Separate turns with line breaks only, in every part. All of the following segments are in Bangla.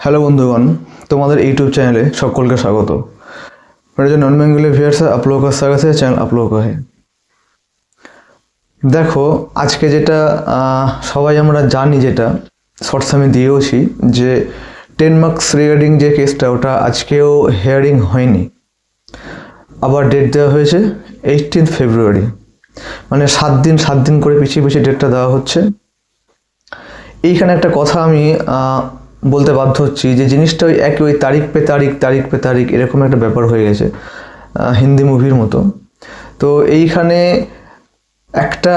হ্যালো বন্ধুগণ, তোমাদের ইউটিউব চ্যানেলে সকলকে স্বাগত। मेरे जो नॉन बेंगली व्यूअर्स है आप लोगों का स्वागत है, চ্যানেল आप लोगों का है। দেখো আজকে যেটা সবাই আমরা জানি, যেটা শর্টস আমি দিয়েওছি, যে 10 মার্কস রিগার্ডিং যে কেসটা ওটা আজকেও হিয়ারিং হয়নি, আবার ডেট দেওয়া হয়েছে 18 ফেব্রুয়ারি, মানে 7 দিন করে পিছিয়ে পিছিয়ে ডেটটা দেওয়া হচ্ছে। এইখানে একটা কথা আমি বলতে বাধ্য হচ্ছি যে জিনিসটা ওই একই ওই তারিখ পে তারিখ এরকম একটা ব্যাপার হয়ে গেছে, হিন্দি মুভির মতো। তো এইখানে একটা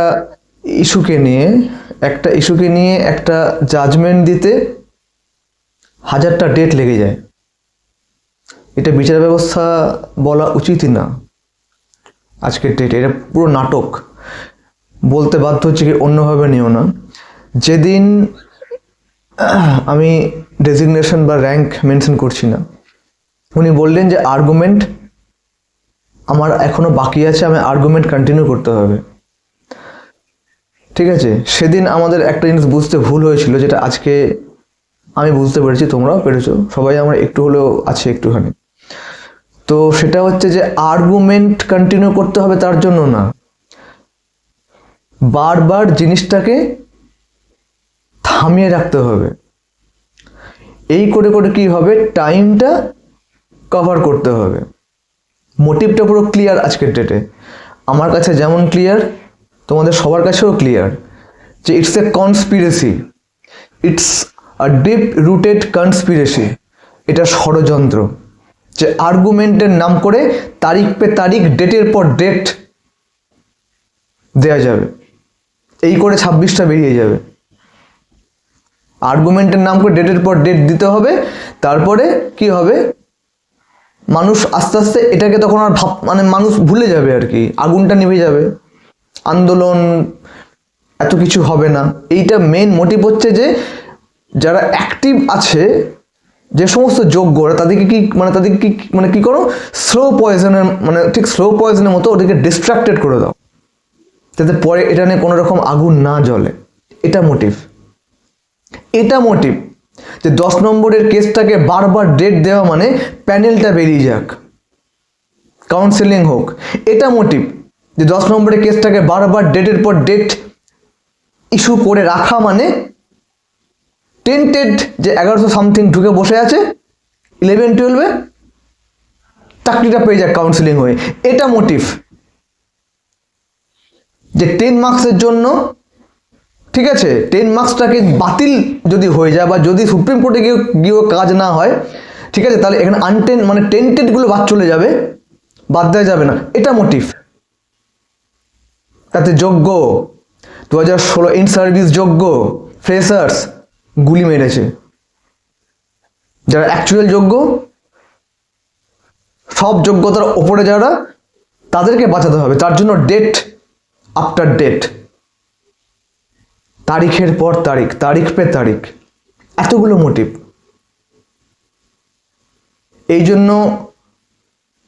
ইস্যুকে নিয়ে একটা জাজমেন্ট দিতে 1000টা ডেট লেগে যায়। এটা বিচার ব্যবস্থা বলা উচিতই না। আজকের ডেট এটা পুরো নাটক, বলতে বাধ্য হচ্ছে কি অন্যভাবে নিও না। যেদিন আমি ডেজিগনেশন বা র্যাঙ্ক মেনশন করছি না, উনি বললেন যে আর্গুমেন্ট আমার এখনো বাকি আছে, আমি আর্গুমেন্ট কন্টিনিউ করতে হবে, ঠিক আছে। সেদিন আমাদের একটা জিনিস বুঝতে ভুল হয়েছিল, যেটা আজকে আমি বুঝতে পেরেছি, তোমরাও পেরেছো, সবাই আমরা একটু হলেও আছে একটুখানি। তো সেটা হচ্ছে যে আর্গুমেন্ট কন্টিনিউ করতে হবে তার জন্য না, বারবার জিনিসটাকে থামিয়ে রাখতে হবে। এই করে করে কি হবে, টাইমটা কভার করতে হবে। মোটিভটা পুরো ক্লিয়ার আজকের ডেটে, আমার কাছে যেমন ক্লিয়ার তোমাদের সবার কাছেও ক্লিয়ার, যে it's a conspiracy, it's a deep rooted conspiracy. এটা ষড়যন্ত্র, যে আর্গুমেন্টের নাম করে তারিখ পে তারিখ ডেটের পর ডেট দেয়া যাবে, এই করে 26টা বেরিয়ে যাবে। আর্গুমেন্টের নাম করে ডেটের পর ডেট দিতে হবে, তারপরে কি হবে, মানুষ আস্তে আস্তে এটাকে তখন আর মানে মানুষ ভুলে যাবে আর কি, আগুনটা নিভে যাবে, আন্দোলন এত কিছু হবে না। এইটা মেন মোটিভ হচ্ছে যে যারা অ্যাক্টিভ আছে, যে সমস্ত যোগ্য, তাদেরকে কি করো, স্লো পয়জনের ঠিক স্লো পয়জনের মতো ওদেরকে ডিস্ট্রাক্টেড করে দাও, যাতে পরে এটা নিয়ে কোনো রকম আগুন না জ্বলে। এটা মোটিভ, যে 10 নম্বরের কেসটাকে বারবার ডেট দেওয়া মানে প্যানেলটা বেরিয়ে যাক, কাউন্সেলিং হোক। এটা মোটিভ, যে 10 নম্বরের কেসটাকে বারবার ডেটের পর ডেট ইস্যু করে রাখা মানে টেন্টেড যে 1100 সামথিং ঢুকে বসে আছে 11-12 চাকরিটা পেয়ে যাক কাউন্সেলিং হয়ে। এটা মোটিভ, যে 10 মার্কসের জন্য, ঠিক আছে, 10 মার্কসটাকে বাতিল যদি হয়ে যায় বা যদি সুপ্রিম কোর্টে গিয়েও কাজ না হয়, ঠিক আছে, তাহলে এখানে টেন্টেডগুলো বাদ চলে যাবে, বাদ দেওয়া যাবে না। এটা মোটিভ। তাতে যোগ্য 2016 ইন সার্ভিস যোগ্য ফ্রেশার্স গুলি মেরেছে, যারা অ্যাকচুয়াল যোগ্য, সব যোগ্যতার ওপরে যারা, তাদেরকে বাঁচাতে হবে। তার জন্য ডেট আফটার ডেট, তারিখের পর তারিখ পে তারিখ, এতগুলো মোটিভ। এই জন্য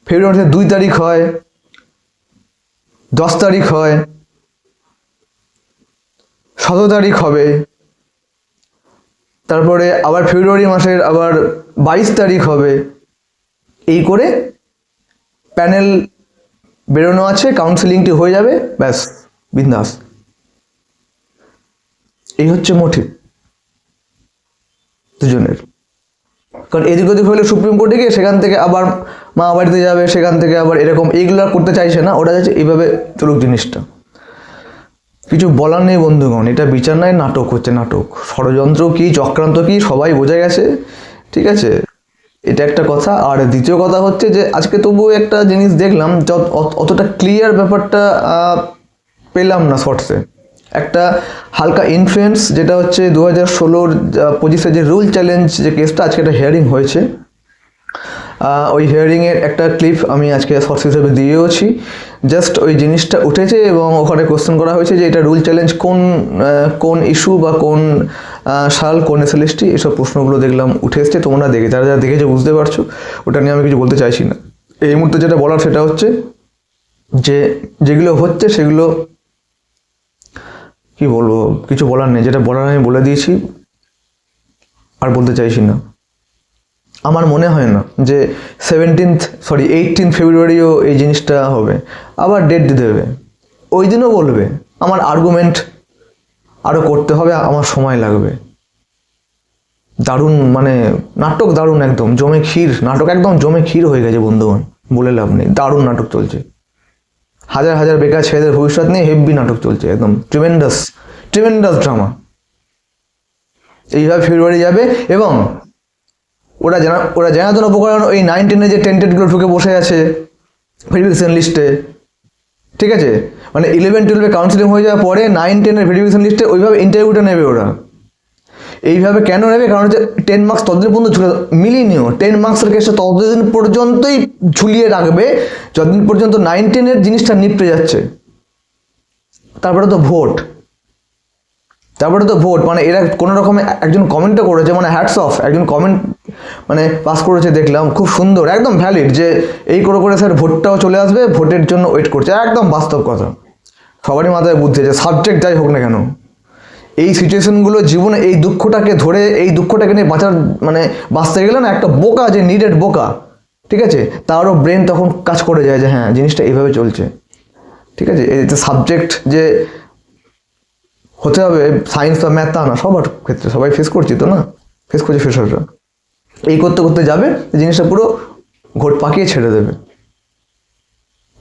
ফেব্রুয়ারিতে 2 তারিখ হয়, 10 তারিখ হয়, 17 তারিখ হবে, তারপরে আবার ফেব্রুয়ারি মাসের আবার 22 তারিখ হবে। এই করে প্যানেল বেরোনো আছে, কাউন্সেলিংটি হয়ে যাবে, ব্যাস বিন্দাস। এই হচ্ছে মোটিভ দুজনের। কারণ এদিক ওদিক হলে সুপ্রিম কোর্টে গিয়ে সেখান থেকে আবার মা বাড়িতে যাবে, সেখান থেকে আবার এরকম, এইগুলো করতে চাইছে না ওরা, যাচ্ছে এইভাবে চলুক জিনিসটা। কিছু বলার নেই বন্ধুগণ, এটা বিচার নয়, নাটক হচ্ছে, নাটক। ষড়যন্ত্র কি, চক্রান্ত কি, সবাই বোঝা গেছে, ঠিক আছে। এটা একটা কথা। আর দ্বিতীয় কথা হচ্ছে যে আজকে তবুও একটা জিনিস দেখলাম, অতটা ক্লিয়ার ব্যাপারটা পেলাম না শর্টসে। একটা হালকা ইনফ্লুয়েন্স, যেটা হচ্ছে 2016 25 যে রুল চ্যালেঞ্জ যে কেসটা, আজকে একটা হিয়ারিং হয়েছে। ওই হিয়ারিংয়ের একটা ক্লিপ আমি আজকে শর্টস হিসেবে দিয়েওছি। জাস্ট ওই জিনিসটা উঠেছে এবং ওখানে কোশ্চেন করা হয়েছে যে এটা রুল চ্যালেঞ্জ কোন ইস্যু বা কোন সাল, কোন এসএলএসটি, এসব প্রশ্নগুলো দেখলাম উঠে এসছে। তোমরা যারা যারা দেখেছো বুঝতে পারছো, ওটা নিয়ে আমি কিছু বলতে চাইছি না। এই মুহূর্তে যেটা বলার সেটা হচ্ছে যে যেগুলো হচ্ছে সেগুলো কি বলবো, কিছু বলার নেই, যেটা বলার আমি বলে দিয়েছি, আর বলতে চাইছি না। আমার মনে হয় না যে 18 ফেব্রুয়ারিও এই জিনিসটা হবে। আবার ডেট দেবে, ওই দিনও বলবে আমার আর্গুমেন্ট আরও করতে হবে, আমার সময় লাগবে। দারুণ, মানে নাটক দারুণ, একদম জমে ক্ষীর নাটক, একদম জমে ক্ষীর হয়ে গেছে বন্ধুগণ, বলে লাভ নেই। দারুণ নাটক চলছে, হাজার হাজার বেকার ছেলেদের ভবিষ্যৎ নিয়ে হেভি নাটক চলছে, একদম ট্রিমেন্ডাস ড্রামা। এইভাবে ফেব্রুয়ারি যাবে এবং ওরা জানাতন উপকরণ ওই 9-10 যে টেন্টেডগুলো ঢুকে বসে আছে ভেরিফিকেশন লিস্টে, ঠিক আছে, মানে 11-12 কাউন্সিলিং হয়ে যাওয়ার পরে 9-10 ভেরিফিকেশন লিস্টে ওইভাবে ইন্টারভিউটা নেবে ওরা। এইভাবে কেন নেবে? কারণ হচ্ছে 10 মার্কস ততদিন পর্যন্ত মিলিয়ে নিও, 10 মার্কসের কেসটা ততদিন পর্যন্তই ঝুলিয়ে রাখবে যতদিন পর্যন্ত 9-10 জিনিসটা নিপটে যাচ্ছে। তারপরে তো ভোট, মানে এরা কোনো রকমে একজন কমেন্টও করেছে, মানে হ্যাটস অফ, একজন কমেন্ট মানে পাস করেছে দেখলাম, খুব সুন্দর, একদম ভ্যালিড, যে এই করে স্যার ভোটটাও চলে আসবে, ভোটের জন্য ওয়েট করছে। একদম বাস্তব কথা, সবারই মাথায় বুদ্ধি আছে, সাবজেক্ট যাই হোক না কেন, এই সিচুয়েশনগুলো জীবনে এই দুঃখটাকে নিয়ে বাঁচতে গেলে না, একটা বোকা, যে নিডেড বোকা, ঠিক আছে, তারও ব্রেন তখন কাজ করে যায় যে হ্যাঁ জিনিসটা এইভাবে চলছে, ঠিক আছে। এই সাবজেক্ট যে হতে হবে সায়েন্স বা ম্যাথ তা না, সবার ক্ষেত্রে সবাই ফেস করছে ফ্রেশাররা। এই করতে করতে যাবে, জিনিসটা পুরো ঘোট পাকিয়ে ছেড়ে দেবে।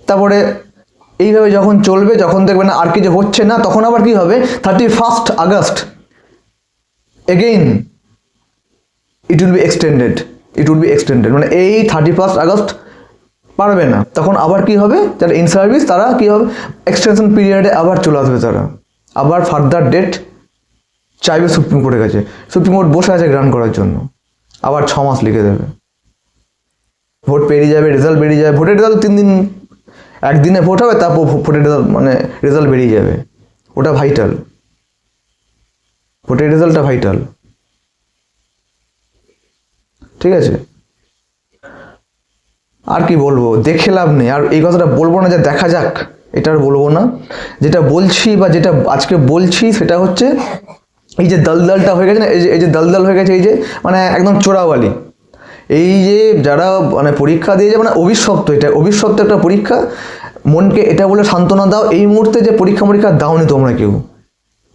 তারপরে এইভাবে যখন চলবে, যখন দেখবে না আর কিছু হচ্ছে না, তখন আবার কি হবে, 31 August again it will be extended, মানে এই 31 আগস্ট পারবে না, তখন আবার কি হবে, যারা ইন সার্ভিস তারা কি হবে, এক্সটেনশন পিরিয়ডে আবার চলে আসবে, তারা আবার ফার্দার ডেট চাইবে সুপ্রিম কোর্টের কাছে। সুপ্রিম কোর্ট বসে আছে গ্রান্ট করার জন্য, আবার 6 মাস লিখে দেবে। ভোট পেরিয়ে যাবে, রেজাল্ট বেরিয়ে যাবে, ভোটের রেজাল্ট 3 দিন, একদিনে ভোট হবে, তারপর ভোটের রেজাল্ট বেরিয়ে যাবে। ওটা ভাইটাল, ভোটের রেজাল্টটা ভাইটাল, ঠিক আছে। আর কি বলবো, দেখে লাভ নেই, আর এই কথাটা বলবো না যে দেখা যাক, এটা আর বলবো না। যেটা বলছি বা যেটা আজকে বলছি সেটা হচ্ছে এই যে দলদলটা হয়ে গেছে না, এই যে দলদল হয়ে গেছে, এই যে মানে একদম চোরাওয়ালি, এই যে যারা মানে পরীক্ষা দিয়ে যে মানে অভিশপ্ত, এটা অভিশপ্ত একটা পরীক্ষা। মনকে এটা বলে সান্ত্বনা দাও, এই মুহূর্তে যে পরীক্ষা দাওনি তোমরা কেউ,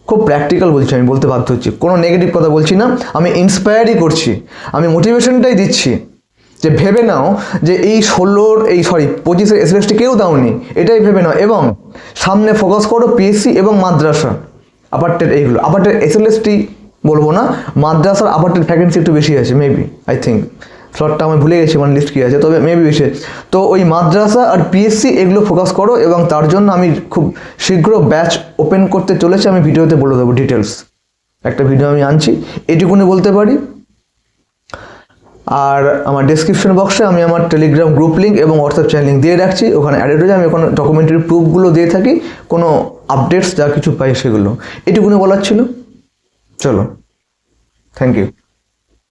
খুব প্র্যাকটিক্যাল বলছি, আমি বলতে বাধ্য হচ্ছি, কোনো নেগেটিভ কথা বলছি না, আমি ইন্সপায়ারই করছি, আমি মোটিভেশনটাই দিচ্ছি যে ভেবে নাও যে এই 25 এসএলএসটি কেউ দাওনি, এটাই ভেবে নাও, এবং সামনে ফোকাস করো পিএসসি এবং মাদ্রাসা আপারটেড, এইগুলো আপারটেড এসএলএসটি বলবো না, মাদ্রাসার আপারটেড ভ্যাকেন্সি একটু বেশি আছে, মেবি, আই থিঙ্ক, স্লটটা আমি ভুলে গেছি, মানে লিস্ট কী আছে, তবে মেবি বেশি। তো ওই মাদ্রাসা আর পিএসসি এগুলো ফোকাস করো, এবং তার জন্য আমি খুব শীঘ্র ব্যাচ ওপেন করতে চলেছি, আমি ভিডিওতে বলে দেবো ডিটেলস, একটা ভিডিও আমি আনছি, এটুকুনি বলতে পারি। আর আমার ডেসক্রিপশন বক্সে আমি আমার টেলিগ্রাম গ্রুপ লিঙ্ক এবং হোয়াটসঅ্যাপ চ্যানেল লিঙ্ক দিয়ে রাখছি, ওখানে অ্যাডেড হয়ে যায়, আমি ওখানে ডকুমেন্টারি প্রুফগুলো দিয়ে থাকি, কোনো আপডেটস যা কিছু পাই সেগুলো, এটুকুনি বলার ছিল। চলো, থ্যাংক ইউ।